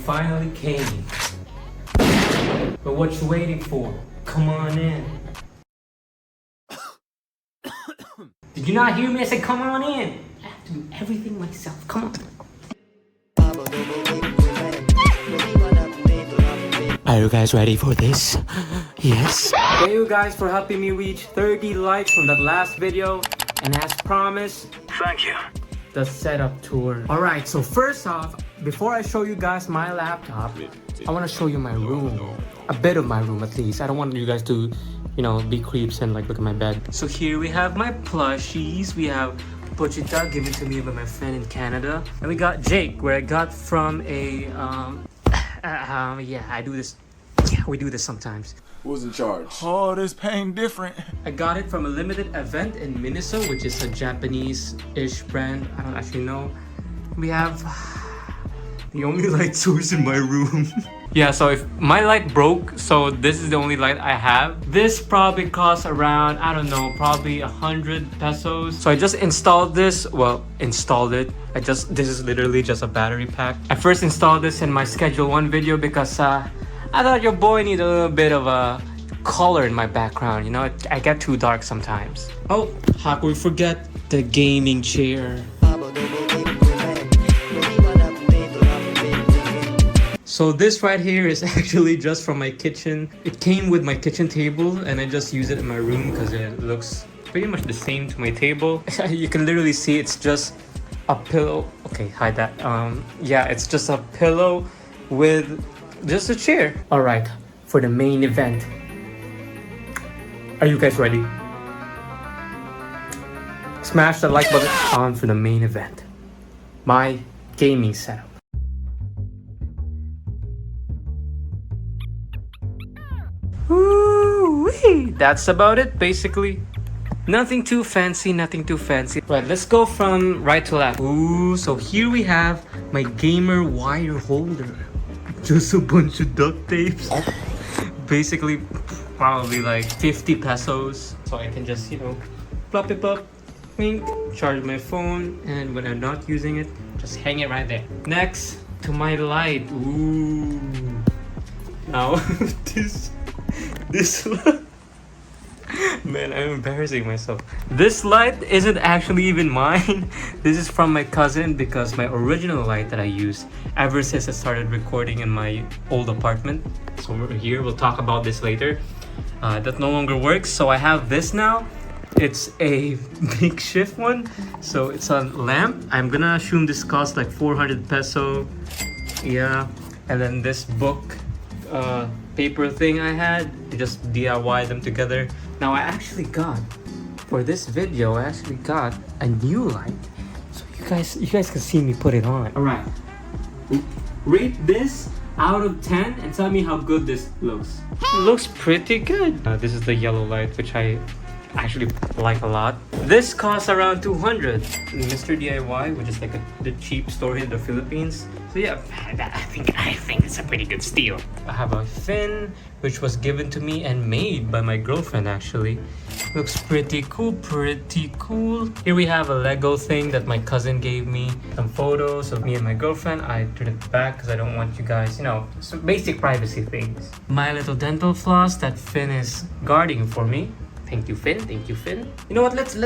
finally came. But what you waiting for? Come on in. Did you not hear me? I said come on in. I have to do everything myself. Come on. Are you guys ready for this? Yes. Thank you guys for helping me reach 30 likes from that last video. And as promised, thank you. The setup tour. Alright, so first off, before I show you guys my laptop, I want to show you my room. A bit of my room at least. I don't want you guys to, you know, be creeps and like look at my bed. So here we have my plushies. We have Pochita given to me by my friend in Canada. And we got Jake, where I got from a, yeah, I do this. Yeah, we do this sometimes. Who's in charge? Oh, this pain different. I got it from a limited event in Minnesota, which is a Japanese-ish brand. I don't actually know. We have the only light source in my room. Yeah, so if my light broke, so this is the only light I have. This probably costs around, I don't know, probably 100 pesos. So I just installed this. Well, installed it. This is literally just a battery pack. I first installed this in my Schedule 1 video because I thought your boy needed a little bit of a color in my background, you know? I get too dark sometimes. Oh, how could we forget the gaming chair? So this right here is actually just from my kitchen. It came with my kitchen table and I just use it in my room because it looks pretty much the same to my table. You can literally see it's just a pillow. Okay, hide that. Yeah, it's just a pillow with just a chair. All right, for the main event. Are you guys ready? Smash the like button on for the main event. My gaming setup. Woo-wee. That's about it, basically. Nothing too fancy, nothing too fancy. Right, let's go from right to left. Ooh, so here we have my gamer wire holder. Just a bunch of duct tapes. Basically, probably like 50 pesos. So I can just, you know, plop it up, wink, charge my phone, and when I'm not using it, just hang it right there. Next, to my light. Ooh. Now, this man, I'm embarrassing myself. This light isn't actually even mine. This is from my cousin because my original light that I used ever since I started recording in my old apartment. So we're here, we'll talk about this later. That no longer works, so I have this now. It's a makeshift one, so it's a lamp. I'm gonna assume this costs like 400 peso. Yeah, and then this book paper thing I had, to just DIY them together. Now I actually got, for this video, I actually got a new light. So you guys can see me put it on. Alright. Rate this out of 10 and tell me how good this looks. It looks pretty good. This is the yellow light, which I actually like a lot. This costs around 200. Mr. DIY, which is like the cheap store in the Philippines. So yeah, I think it's a pretty good steal. I have a fin, which was given to me and made by my girlfriend actually. Looks pretty cool, pretty cool. Here we have a Lego thing that my cousin gave me. Some photos of me and my girlfriend. I turned it back because I don't want you guys, you know, some basic privacy things. My little dental floss that Finn is guarding for me. Thank you, Finn. Thank you, Finn. You know what? Let's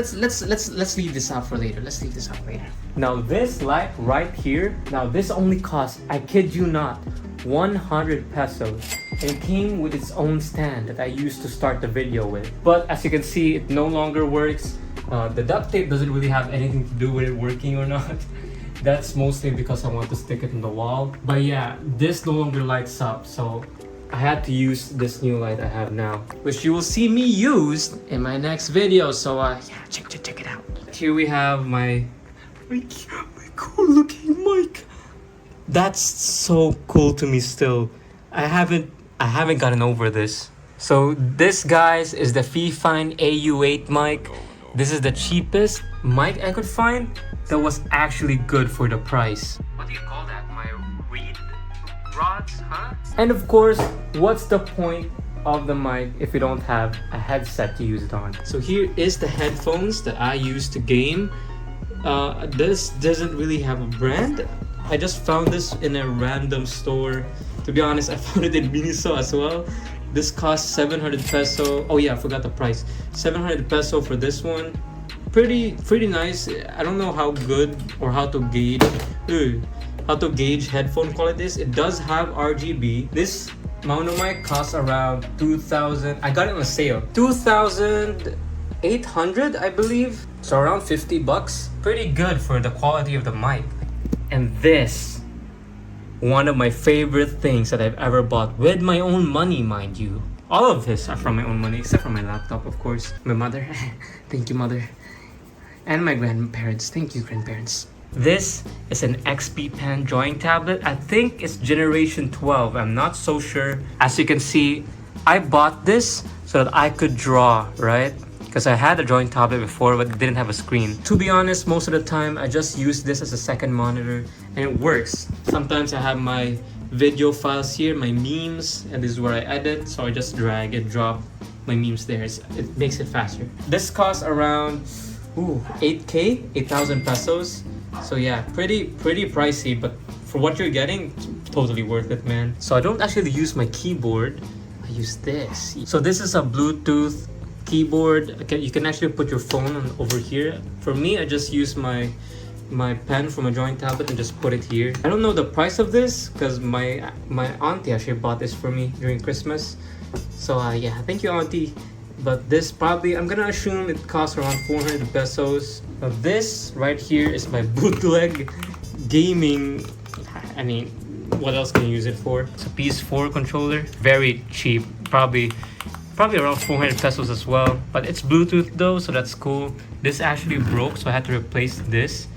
leave this out for later. Let's leave this out later. Now this light right here. Now this only costs, I kid you not, 100 pesos. And it came with its own stand that I used to start the video with. But as you can see, it no longer works. The duct tape doesn't really have anything to do with it working or not. That's mostly because I want to stick it in the wall. But yeah, this no longer lights up, so I had to use this new light I have now, which you will see me use in my next video. So yeah, check it out. Here we have my cool looking mic. That's so cool to me still. I haven't gotten over this. So this, guys, is the Fifine AU8 mic. This is the cheapest mic I could find that was actually good for the price. What do you call that? My reed rods, huh? And of course, what's the point of the mic if you don't have a headset to use it on? So here is the headphones that I use to game. This doesn't really have a brand. I just found this in a random store. To be honest, I found it in Miniso as well. This cost 700 peso. Oh yeah, I forgot the price. 700 peso for this one. Pretty nice. I don't know how good or how to gauge headphone qualities. It does have RGB. This mono mic costs around 2,000. I got it on a sale. 2,800, I believe. So around 50 bucks. Pretty good for the quality of the mic. And this, one of my favorite things that I've ever bought with my own money, mind you. All of this are from my own money, except for my laptop, of course. My mother, thank you, mother. And my grandparents, thank you, grandparents. This is an XP Pen drawing tablet. I think it's generation 12, I'm not so sure. As you can see, I bought this so that I could draw, right? Because I had a drawing tablet before, but it didn't have a screen. To be honest, most of the time, I just use this as a second monitor, and it works. Sometimes I have my video files here, my memes, and this is where I edit, so I just drag and drop my memes there. It makes it faster. This costs around 8K, 8,000 pesos. So yeah, pretty pricey, but for what you're getting, it's totally worth it, man. So I don't actually use my keyboard, I use this. So this is a Bluetooth keyboard. You can actually put your phone over here. For me, I just use my pen from a drawing tablet and just put it here. I don't know the price of this because my auntie actually bought this for me during Christmas. So yeah, thank you, auntie. But this probably, I'm gonna assume it costs around 400 pesos. Now this right here is my bootleg gaming. I mean, what else can you use it for? It's a PS4 controller, very cheap, probably around 400 pesos as well. But it's Bluetooth though, so that's cool. This actually broke, so I had to replace this.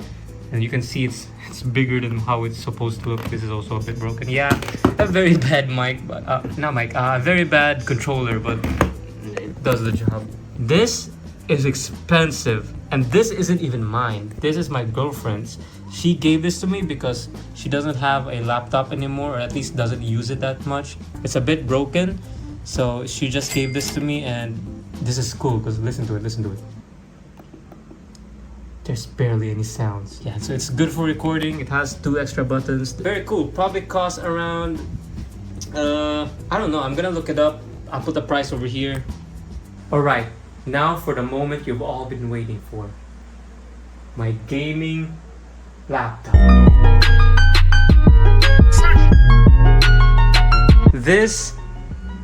And you can see it's bigger than how it's supposed to look. This is also a bit broken. Yeah, a very bad mic, but a very bad controller, but it does the job. This is expensive, and this isn't even mine. This is my girlfriend's. She gave this to me because she doesn't have a laptop anymore, or at least doesn't use it that much. It's a bit broken, so she just gave this to me, and this is cool because listen to it. There's barely any sounds. Yeah, so it's good for recording. It has 2 extra buttons. Very cool. Probably costs around, I don't know. I'm gonna look it up. I'll put the price over here. Alright, now for the moment you've all been waiting for. My gaming laptop. This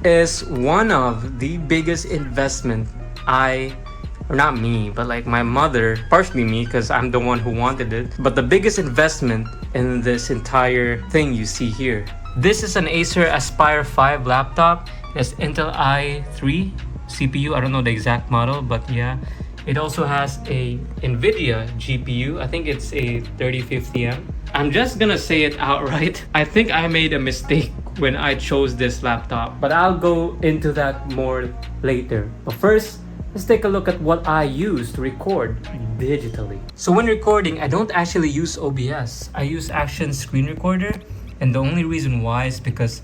is one of the biggest investment or not me, but like my mother, partially me because I'm the one who wanted it, but the biggest investment in this entire thing you see here. This is an Acer Aspire 5 laptop. It's Intel i3 CPU. I don't know the exact model, but yeah. It also has a NVIDIA GPU. I think it's a 3050M. I'm just gonna say it outright. I think I made a mistake when I chose this laptop, but I'll go into that more later. But first, let's take a look at what I use to record digitally. So when recording, I don't actually use OBS. I use Action Screen Recorder, and the only reason why is because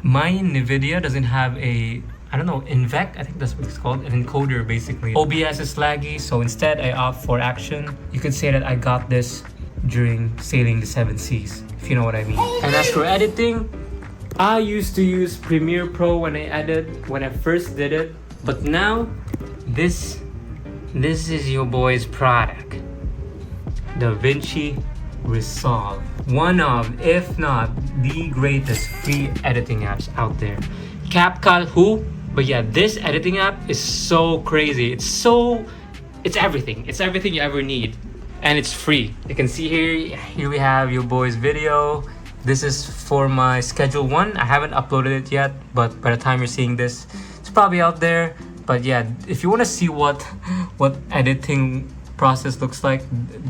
my NVIDIA doesn't have a, I don't know, InVec, I think that's what it's called, an encoder basically. OBS is laggy, so instead I opt for Action. You could say that I got this during sailing the 7 seas, if you know what I mean. And as for editing, I used to use Premiere Pro when I first did it, but now this is your boy's product, DaVinci Resolve. One of, if not the greatest free editing apps out there. CapCut who? But yeah, this editing app is so crazy. It's everything. It's everything you ever need. And it's free. You can see here we have your boy's video. This is for my Schedule 1. I haven't uploaded it yet, but by the time you're seeing this, it's probably out there. But yeah, if you want to see what editing process looks like,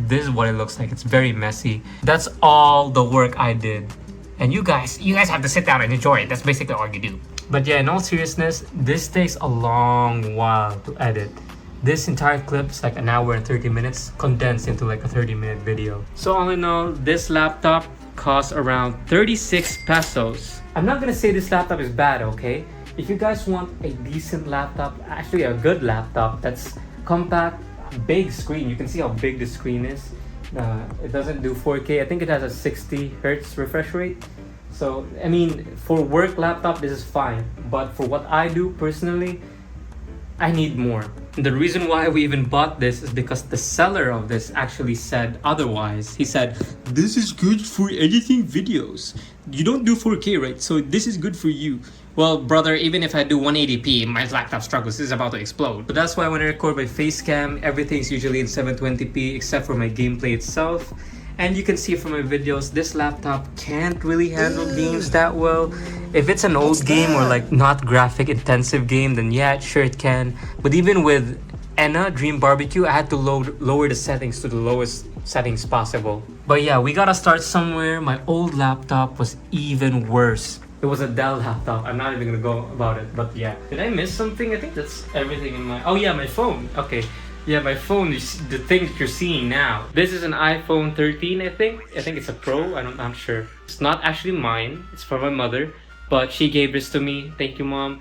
this is what it looks like. It's very messy. That's all the work I did. And you guys have to sit down and enjoy it. That's basically all you do. But yeah, in all seriousness, this takes a long while to edit. This entire clip is like an hour and 30 minutes condensed into like a 30-minute video. So all in all, this laptop costs around 36 pesos. I'm not gonna say this laptop is bad, okay? If you guys want a decent laptop, actually a good laptop that's compact, big screen, you can see how big the screen is. It doesn't do 4K. I think it has a 60 hertz refresh rate. So I mean, for work laptop, this is fine. But for what I do personally, I need more. The reason why we even bought this is because the seller of this actually said otherwise. He said, "This is good for editing videos. You don't do 4K, right? So this is good for you." Well, brother, even if I do 180p, my laptop struggles. This is about to explode. But that's why when I record my face cam, everything's usually in 720p except for my gameplay itself. And you can see from my videos, this laptop can't really handle games that well. If it's an old game or like not graphic intensive game, then yeah, sure it can. But even with Enna Dream Barbecue, I had to lower the settings to the lowest settings possible. But yeah, we gotta start somewhere. My old laptop was even worse. It was a Dell laptop. I'm not even gonna go about it, but yeah. Did I miss something? I think that's everything in my... Oh yeah, my phone. Okay. Yeah, my phone is the thing that you're seeing now. This is an iPhone 13, I think. I think it's a Pro. I'm not sure. It's not actually mine. It's from my mother. But she gave this to me. Thank you, Mom.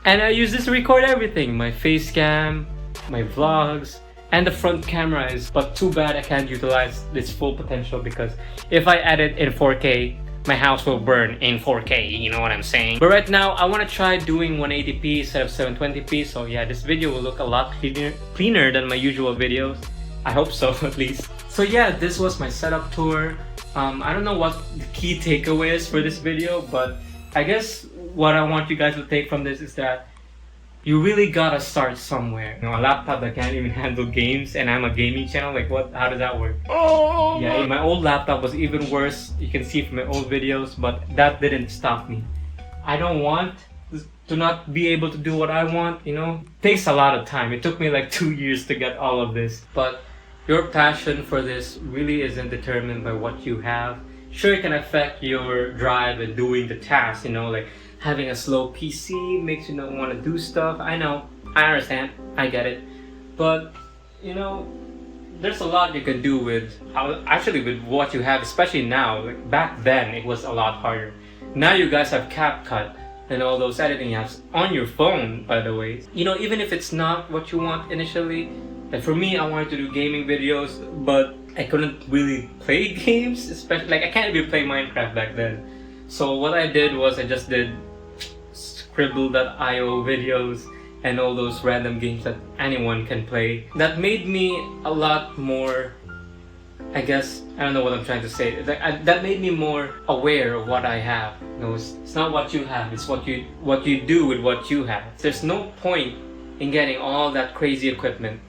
And I use this to record everything. My face cam, my vlogs, and the front camera is... But too bad I can't utilize its full potential because if I edit in 4K, my house will burn in 4K, you know what I'm saying? But right now, I want to try doing 180p instead of 720p. So yeah, this video will look a lot cleaner than my usual videos. I hope so, at least. So yeah, this was my setup tour. I don't know what the key takeaway is for this video, but I guess what I want you guys to take from this is that you really gotta start somewhere. You know, a laptop that can't even handle games, and I'm a gaming channel. Like, what? How does that work? Oh, yeah, my old laptop was even worse. You can see from my old videos, but that didn't stop me. I don't want to not be able to do what I want. You know, it takes a lot of time. It took me like 2 years to get all of this. But your passion for this really isn't determined by what you have. Sure, it can affect your drive in doing the task. You know, like, having a slow PC makes you not want to do stuff. I know, I understand, I get it. But, you know, there's a lot you can do with what you have, especially now. Like back then, it was a lot harder. Now you guys have CapCut and all those editing apps on your phone, by the way. You know, even if it's not what you want initially, like for me, I wanted to do gaming videos, but I couldn't really play games, especially, like I can't even play Minecraft back then. So what I did was I just did Scribble.io videos and all those random games that anyone can play. That made me a lot more, I guess, I don't know what I'm trying to say. That made me more aware of what I have. You know, it's not what you have, it's what you do with what you have. There's no point in getting all that crazy equipment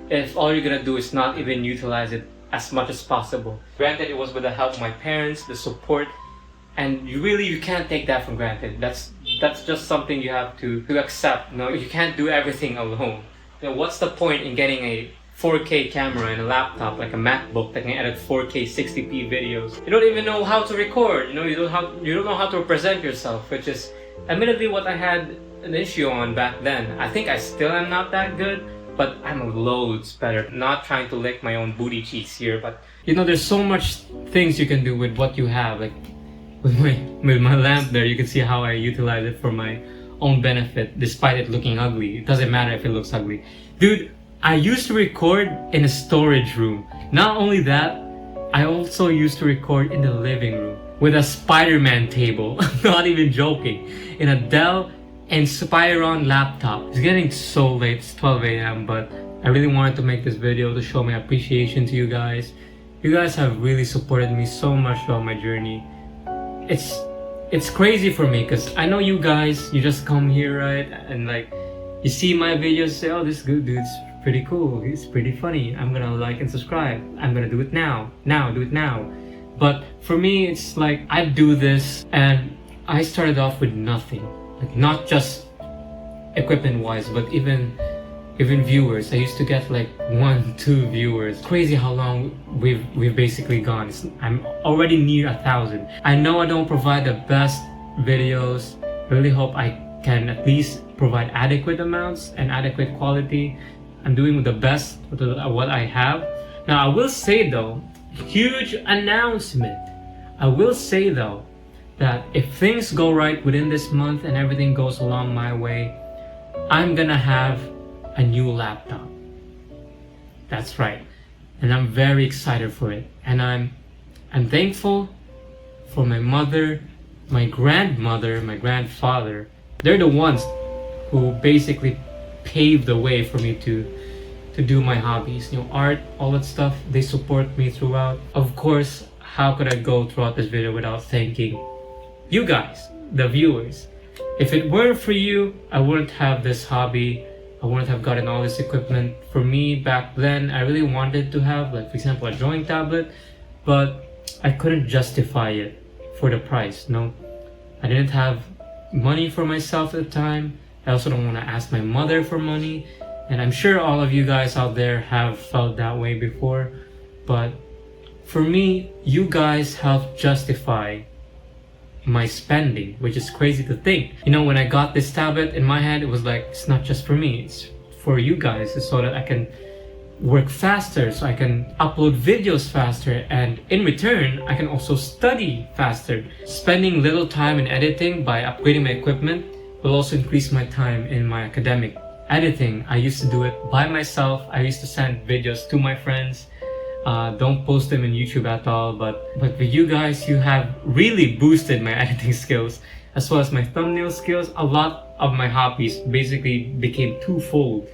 if all you're gonna do is not even utilize it as much as possible. Granted, it was with the help of my parents, the support, and you can't take that for granted. That's just something you have to accept. You know, you can't do everything alone. You know, what's the point in getting a 4K camera and a laptop like a MacBook that can edit 4K 60p videos? You don't even know how to record. You know, you don't know how to present yourself, which is admittedly what I had an issue on back then. I think I still am not that good, but I'm loads better. Not trying to lick my own booty cheeks here, but you know, there's so much things you can do with what you have. Like with my lamp there, you can see how I utilize it for my own benefit, despite it looking ugly. It doesn't matter if it looks ugly. Dude, I used to record in a storage room. Not only that, I also used to record in the living room with a Spider-Man table. I'm not even joking. In a Dell Inspiron laptop. It's getting so late, it's 12 a.m. but I really wanted to make this video to show my appreciation to you guys. You guys have really supported me so much throughout my journey. It's crazy for me because I know you guys, you just come here, right, and like you see my videos, say, oh, this good dude's pretty cool, he's pretty funny, I'm gonna like and subscribe, I'm gonna do it now, do it now. But for me, it's like I do this and I started off with nothing, like not just equipment wise, but even viewers. I used to get like 1-2 viewers. Crazy how long we've basically gone. I'm already near 1,000. I know I don't provide the best videos. I really hope I can at least provide adequate amounts and adequate quality. I'm doing the best with what I have. Now I will say though, huge announcement. I will say though that if things go right within this month and everything goes along my way, I'm gonna have a new laptop. That's right. and I'm very excited for it. And I'm thankful for my mother, my grandmother, my grandfather. They're the ones who basically paved the way for me to do my hobbies, you know, art, all that stuff. They support me throughout. Of course, how could I go throughout this video without thanking you guys, the viewers? If it weren't for you, I wouldn't have this hobby. I wouldn't have gotten all this equipment. For me back then, I really wanted to have, like, for example, a drawing tablet, but I couldn't justify it for the price. No, I didn't have money for myself at the time. I also don't want to ask my mother for money. And I'm sure all of you guys out there have felt that way before. But for me, you guys helped justify my spending, which is crazy to think. You know, when I got this tablet in my head, it was like, it's not just for me, it's for you guys, so that I can work faster, so I can upload videos faster, and in return, I can also study faster. Spending little time in editing by upgrading my equipment will also increase my time in my academic editing. I used to do it by myself. I used to send videos to my friends. Don't post them in YouTube at all, but with you guys, you have really boosted my editing skills as well as my thumbnail skills. A lot of my hobbies basically became twofold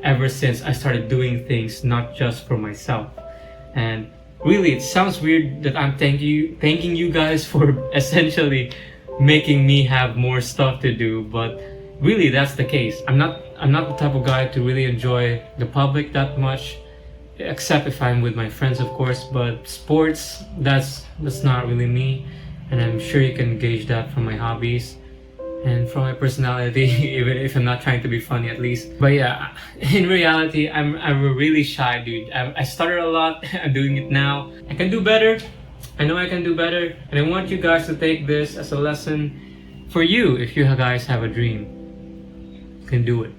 ever since I started doing things not just for myself. And really, it sounds weird that I'm thanking you guys for essentially making me have more stuff to do, but really that's the case. I'm not the type of guy to really enjoy the public that much, except if I'm with my friends, of course. But sports, that's not really me, and I'm sure you can gauge that from my hobbies and from my personality, even if I'm not trying to be funny, at least. But yeah, in reality, I'm a really shy dude. I started a lot. I'm doing it now. I can do better. I know I can do better, and I want you guys to take this as a lesson for you. If you guys have a dream, you can do it.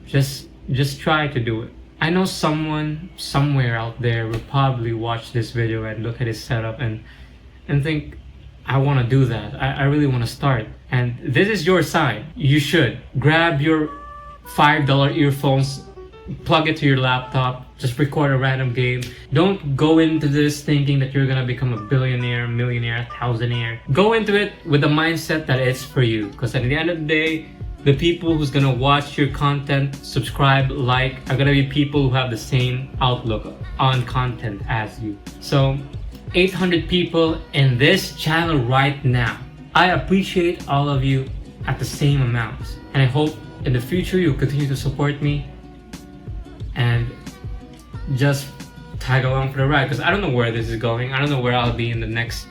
Just try to do it. I know someone somewhere out there will probably watch this video and look at his setup and think, I want to do that. I really want to start. And this is your sign. You should grab your $5 earphones, plug it to your laptop, just record a random game. Don't go into this thinking that you're gonna become a billionaire, millionaire, thousandaire. Go into it with the mindset that it's for you, because at the end of the day, the people who's gonna watch your content, subscribe, like, are gonna be people who have the same outlook on content as you. So 800 people in this channel right now. I appreciate all of you at the same amount, and I hope in the future you'll continue to support me and just tag along for the ride, because I don't know where this is going. I don't know where I'll be in the next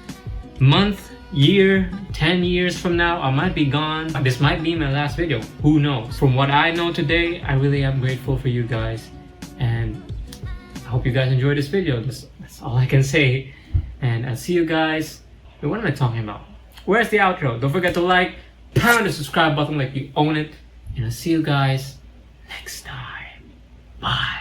month, year, 10 years from now. I might be gone. This might be my last video. Who knows? From what I know today, I really am grateful for you guys, and I hope you guys enjoyed this video. That's all I can say. And I'll see you guys. Wait, what am I talking about? Where's the outro? Don't forget to like, pound the subscribe button like you own it, and I'll see you guys next time. Bye.